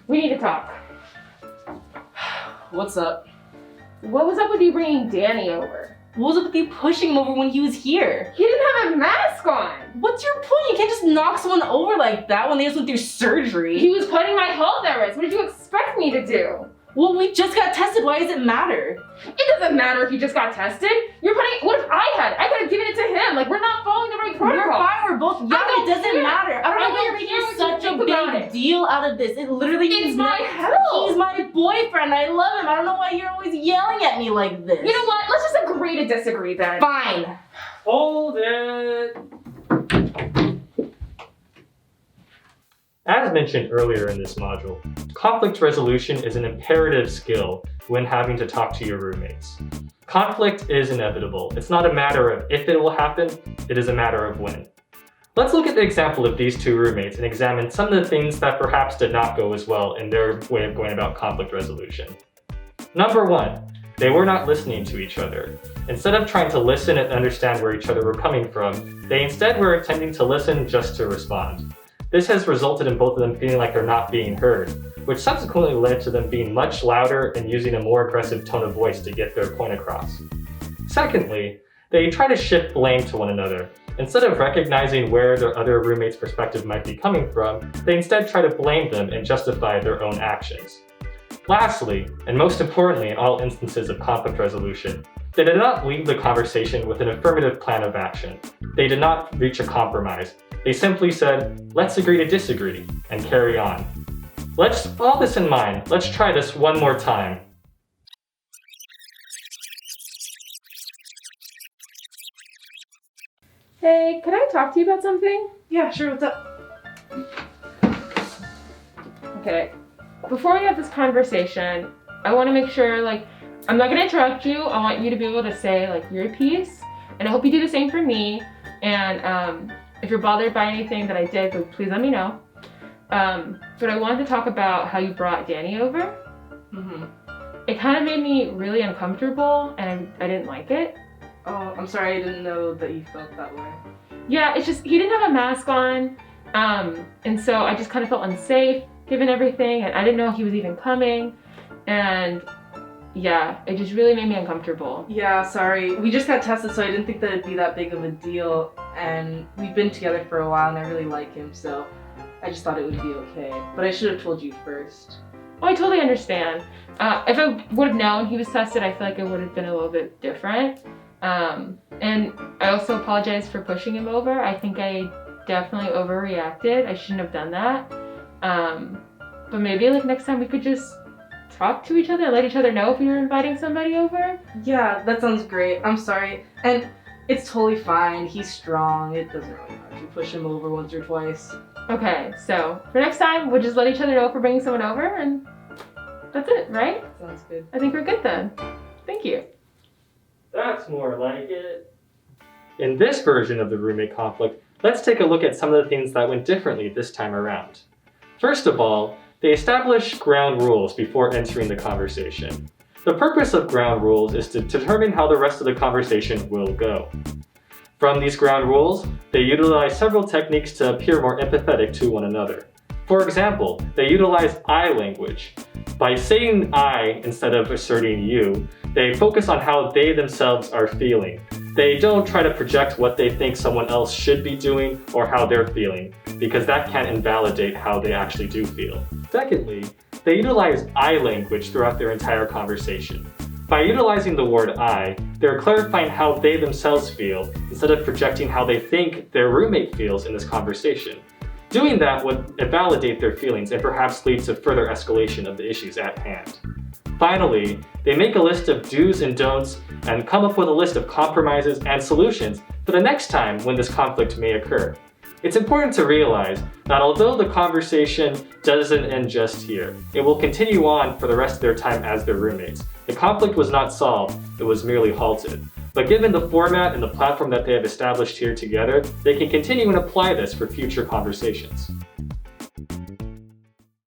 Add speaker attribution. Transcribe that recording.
Speaker 1: We need to talk.
Speaker 2: What's up?
Speaker 1: What was up with you bringing Danny over?
Speaker 2: What was up with you pushing him over when he was here?
Speaker 1: He didn't have a mask on.
Speaker 2: What's your point? You can't just knock someone over like that when they just went through surgery.
Speaker 1: He was putting my health at risk. What did you expect me to do?
Speaker 2: Well, we just got tested. Why does it matter?
Speaker 1: It doesn't matter if you just got tested. What if I had? I could have given it to him. Like, we're not following the right protocol.
Speaker 2: We're fine. We're both young. It doesn't matter. I don't know why you're making such a big deal out of this. It literally means
Speaker 1: my health.
Speaker 2: He's my boyfriend. I love him. I don't know why you're always yelling at me like this.
Speaker 1: You know what? Let's just agree to disagree then.
Speaker 2: Fine.
Speaker 3: Hold it! As mentioned earlier in this module, conflict resolution is an imperative skill when having to talk to your roommates. Conflict is inevitable. It's not a matter of if it will happen, it is a matter of when. Let's look at the example of these two roommates and examine some of the things that perhaps did not go as well in their way of going about conflict resolution. Number one, they were not listening to each other. Instead of trying to listen and understand where each other were coming from, they instead were attempting to listen just to respond. This has resulted in both of them feeling like they're not being heard, which subsequently led to them being much louder and using a more aggressive tone of voice to get their point across. Secondly, they try to shift blame to one another. Instead of recognizing where their other roommate's perspective might be coming from, they instead try to blame them and justify their own actions. Lastly, and most importantly in all instances of conflict resolution, they did not leave the conversation with an affirmative plan of action. They did not reach a compromise. They simply said, let's agree to disagree, and carry on. Let's keep all this in mind. Let's try this one more time.
Speaker 1: Hey, can I talk to you about something?
Speaker 2: Yeah, sure. What's up?
Speaker 1: Okay. Before we have this conversation, I want to make sure, I'm not going to interrupt you. I want you to be able to say, your piece. And I hope you do the same for me. And if you're bothered by anything that I did, please let me know. But I wanted to talk about how you brought Danny over.
Speaker 2: Mm-hmm.
Speaker 1: It kind of made me really uncomfortable, and I didn't like it.
Speaker 2: Oh, I'm sorry. I didn't know that you felt that way.
Speaker 1: Yeah, it's just, he didn't have a mask on. And so I just kind of felt unsafe given everything, and I didn't know he was even coming. And yeah, it just really made me uncomfortable.
Speaker 2: Yeah, sorry. We just got tested, so I didn't think that it'd be that big of a deal. And we've been together for a while, and I really like him, so I just thought it would be okay. But I should have told you first.
Speaker 1: Oh, I totally understand. If I would have known he was tested, I feel like it would have been a little bit different. And I also apologize for pushing him over. I think I definitely overreacted. I shouldn't have done that. But maybe next time we could just talk to each other and let each other know if we were inviting somebody over.
Speaker 2: Yeah, that sounds great. I'm sorry. And it's totally fine. He's strong. It doesn't really matter if you push him over once or twice.
Speaker 1: Okay, so for next time, we'll just let each other know if we're bringing someone over, and that's it, right?
Speaker 2: Sounds good.
Speaker 1: I think we're good then. Thank you.
Speaker 3: That's more like it. In this version of the roommate conflict, let's take a look at some of the things that went differently this time around. First of all, they established ground rules before entering the conversation. The purpose of ground rules is to determine how the rest of the conversation will go. From these ground rules, they utilize several techniques to appear more empathetic to one another. For example, they utilize I language. By saying I instead of asserting you, they focus on how they themselves are feeling. They don't try to project what they think someone else should be doing or how they're feeling, because that can invalidate how they actually do feel. Secondly, they utilize I language throughout their entire conversation. By utilizing the word I, they're clarifying how they themselves feel instead of projecting how they think their roommate feels in this conversation. Doing that would validate their feelings and perhaps lead to further escalation of the issues at hand. Finally, they make a list of do's and don'ts and come up with a list of compromises and solutions for the next time when this conflict may occur. It's important to realize that although the conversation doesn't end just here, it will continue on for the rest of their time as their roommates. The conflict was not solved, it was merely halted. But given the format and the platform that they have established here together, they can continue and apply this for future conversations.